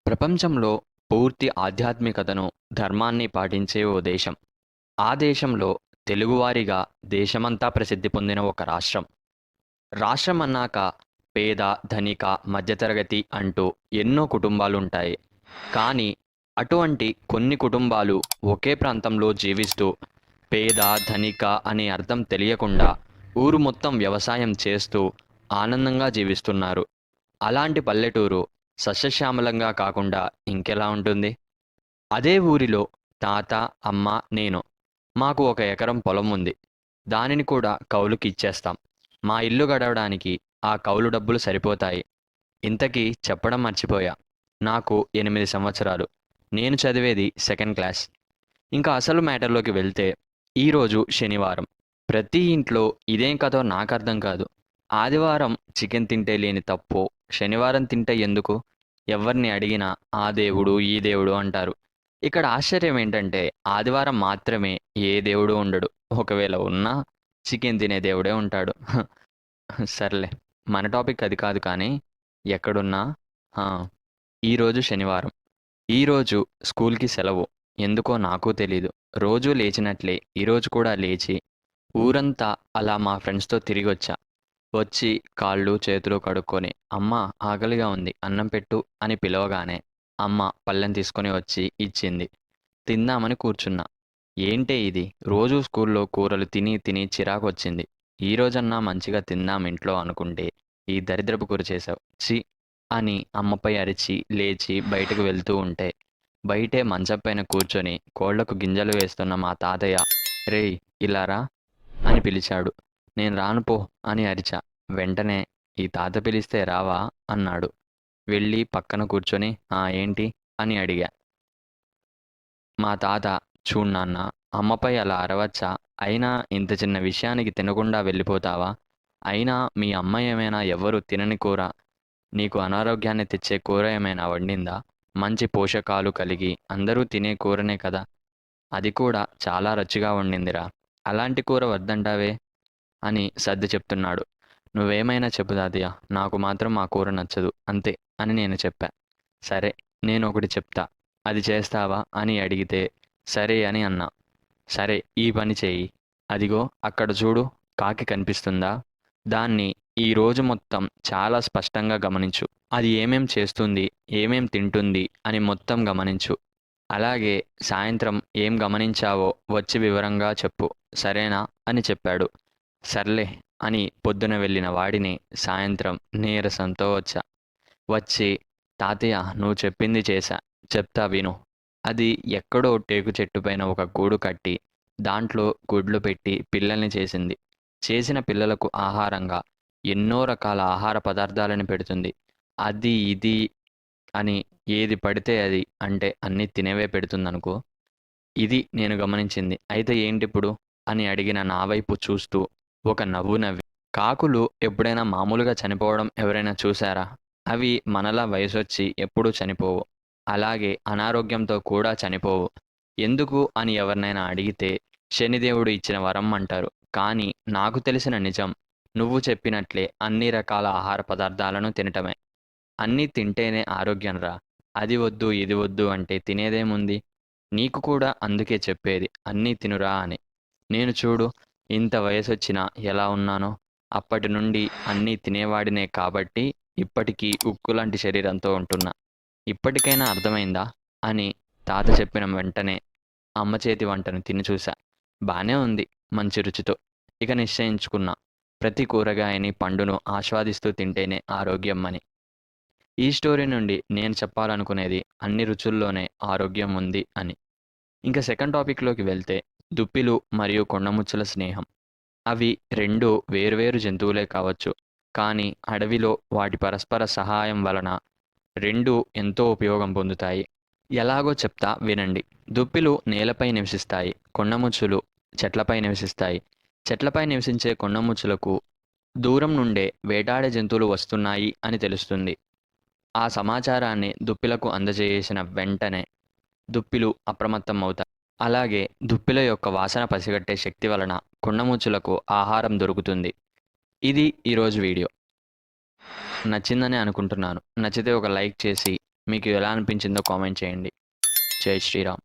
ప్రపంచంలో పూర్తి ఆధ్యాత్మికతను, ధర్మాన్ని పాటించే ఓ దేశం. ఆ దేశంలో తెలుగువారిగా దేశమంతా ప్రసిద్ధి పొందిన ఒక రాష్ట్రం. రాష్ట్రం అన్నాక పేద, ధనిక, మధ్యతరగతి అంటూ ఎన్నో కుటుంబాలుంటాయి. కానీ అటువంటి కొన్ని కుటుంబాలు ఒకే ప్రాంతంలో జీవిస్తూ పేద, ధనిక అనే అర్థం తెలియకుండా ఊరు మొత్తం వ్యవసాయం చేస్తూ ఆనందంగా జీవిస్తున్నారు. అలాంటి పల్లెటూరు సస్యశ్యామలంగా కాకుండా ఇంకెలా ఉంటుంది? అదే ఊరిలో తాత, అమ్మ, నేను. మాకు ఒక ఎకరం పొలం ఉంది. దానిని కూడా కౌలుకి ఇచ్చేస్తాం. మా ఇల్లు గడవడానికి ఆ కౌలు డబ్బులు సరిపోతాయి. ఇంతకీ చెప్పడం మర్చిపోయా. నాకు 8 సంవత్సరాలు. నేను చదివేది సెకండ్ క్లాస్. ఇంకా అసలు మ్యాటర్‌లోకి వెళ్తే, ఈరోజు శనివారం. ప్రతి ఇంట్లో ఇదేం కథో నాకర్థం కాదు. ఆదివారం చికెన్ తింటే లేని తప్పు, శనివారం తింటే ఎందుకు? ఎవ్వరిని అడిగినా ఆ దేవుడు, ఈ దేవుడు అంటారు. ఇక్కడ ఆశ్చర్యం ఏంటంటే, ఆదివారం మాత్రమే ఏ దేవుడు ఉండడు. ఒకవేళ ఉన్నా చికెన్ తినే దేవుడే ఉంటాడు. సర్లే, మన టాపిక్ అది కాదు కానీ, ఎక్కడున్నా ఆ! ఈరోజు శనివారం. ఈరోజు స్కూల్‌కి సెలవు. ఎందుకో నాకు తెలీదు. రోజూ లేచినట్లే ఈరోజు కూడా లేచి, ఊరంతా అలా మా ఫ్రెండ్స్‌తో తిరిగొచ్చా. వచ్చి కాళ్ళు, చేతులు కడుక్కొని, "అమ్మా ఆకలిగా ఉంది. అన్నం పెట్టు" అని పిలవగానే, అమ్మ పళ్ళెం తీసుకొని వచ్చి ఇచ్చింది. తిందామని కూర్చున్నా. ఏంటే ఇది? రోజూ స్కూల్‌లో కూరలు తిని తిని చిరాకొచ్చింది. ఈరోజన్నా మంచిగా తిందాం ఇంట్లో అనుకుంటే, ఈ దరిద్రపు కూర చేశావు. ఛీ! అని అమ్మపై అరిచి, లేచి బయటకు వెళ్తూ ఉంటే, బయటే మంచం పైన కూర్చొని కోళ్లకు గింజలు వేస్తున్న మా తాతయ్య, "రేయ్! ఇలా రా" అని పిలిచాడు. నేను రాను పో అని అరిచా. వెంటనే, "ఈ తాత పిలిస్తే రావా?" అన్నాడు. వెళ్ళి పక్కన కూర్చొని, "ఆ! ఏంటి?" అని అడిగా. మా తాత, "చూడు నాన్నా, అమ్మపై అలా అరవచ్చా? అయినా ఇంత చిన్న విషయానికి తినకుండా వెళ్ళిపోతావా? అయినా మీ అమ్మ ఏమైనా ఎవ్వరూ తినని కూర, నీకు అనారోగ్యాన్ని తెచ్చే కూర ఏమైనా వండిందా? మంచి పోషకాలు కలిగి అందరూ తినే కూరనే కదా! అది కూడా చాలా రుచిగా వండిందిరా. అలాంటి కూర వద్దంటావే?" అని సర్ది చెప్తున్నాడు. "నువ్వేమైనా చెప్పు తాతయ్య, నాకు మాత్రం ఆ కూర నచ్చదు అంతే" అని నేను చెప్పా. "సరే, నేనొకటి చెప్తా. అది చేస్తావా?" అని అడిగితే, "సరే" అని అన్నా. "సరే, ఈ పని చెయ్యి. అదిగో అక్కడ చూడు, కాకి కనిపిస్తుందా? దాన్ని ఈ రోజు మొత్తం చాలా స్పష్టంగా గమనించు. అది ఏమేం చేస్తుంది, ఏమేం తింటుంది అని మొత్తం గమనించు. అలాగే సాయంత్రం ఏం గమనించావో వచ్చి వివరంగా చెప్పు. సరేనా?" అని చెప్పాడు. సర్లే అని పొద్దున వెళ్ళిన వాడిని సాయంత్రం నీరసంతో వచ్చా. వచ్చి, "తాతయ్య, నువ్వు చెప్పింది చేశా. చెప్తా విను." అది ఎక్కడో టేకు చెట్టు పైన ఒక గూడు కట్టి, దాంట్లో గుడ్లు పెట్టి పిల్లల్ని చేసింది. చేసిన పిల్లలకు ఆహారంగా ఎన్నో రకాల ఆహార పదార్థాలను పెడుతుంది. అది, ఇది అని ఏది పడితే అది, అంటే అన్నీ తినేవే పెడుతుందనుకో. ఇది నేను గమనించింది. "అయితే ఏంటిప్పుడు?" అని అడిగిన నా వైపు చూస్తూ ఒక నవ్వు నవ్వి, "కాకులు ఎప్పుడైనా మామూలుగా చనిపోవడం ఎవరైనా చూశారా? అవి మనలా వయసొచ్చి ఎప్పుడూ చనిపోవు. అలాగే అనారోగ్యంతో కూడా చనిపోవు. ఎందుకు అని ఎవరినైనా అడిగితే శనిదేవుడు ఇచ్చిన వరం అంటారు. కానీ నాకు తెలిసిన నిజం, నువ్వు చెప్పినట్లే అన్ని రకాల ఆహార పదార్థాలను తినటమే. అన్నీ తింటేనే ఆరోగ్యంరా. అది వద్దు, ఇది వద్దు అంటే తినేదేముంది? నీకు కూడా అందుకే చెప్పేది అన్నీ తినురా అని. నేను చూడు, ఇంత వయసొచ్చినా ఎలా ఉన్నానో. అప్పటి నుండి అన్నీ తినేవాడినే కాబట్టి ఇప్పటికీ ఉక్కులాంటి శరీరంతో ఉంటున్నా. ఇప్పటికైనా అర్థమైందా?" అని తాత చెప్పిన వెంటనే అమ్మ చేతి వంటను తిని చూశా. బానే ఉంది, మంచి రుచితో. ఇక నిశ్చయించుకున్నా, ప్రతి కూరగాయని, పండును ఆస్వాదిస్తూ తింటేనే ఆరోగ్యం అని. ఈ స్టోరీ నుండి నేను చెప్పాలనుకునేది, అన్ని రుచుల్లోనే ఆరోగ్యం ఉంది అని. ఇంక సెకండ్ టాపిక్‌లోకి వెళ్తే, దుప్పిలు మరియు కొండముచ్చుల స్నేహం. అవి 2 వేర్వేరు జంతువులే కావచ్చు. కానీ అడవిలో వాటి పరస్పర సహాయం వలన 2 ఎంతో ఉపయోగం పొందుతాయి. ఎలాగో చెప్తా వినండి. దుప్పిలు నేలపై నివసిస్తాయి. కొండముచ్చులు చెట్లపై నివసిస్తాయి. చెట్లపై నివసించే కొండముచ్చులకు దూరం నుండే వేటాడే జంతువులు వస్తున్నాయి అని తెలుస్తుంది. ఆ సమాచారాన్ని దుప్పిలకు అందజేసిన వెంటనే దుప్పిలు అప్రమత్తమవుతాయి. అలాగే దుప్పిల యొక్క వాసన పసిగట్టే శక్తి వలన కొండముచ్చులకు ఆహారం దొరుకుతుంది. ఇది ఈరోజు వీడియో. నచ్చిందని అనుకుంటున్నాను. నచ్చితే ఒక లైక్ చేసి మీకు ఎలా అనిపించిందో కామెంట్ చేయండి. జై శ్రీరామ్.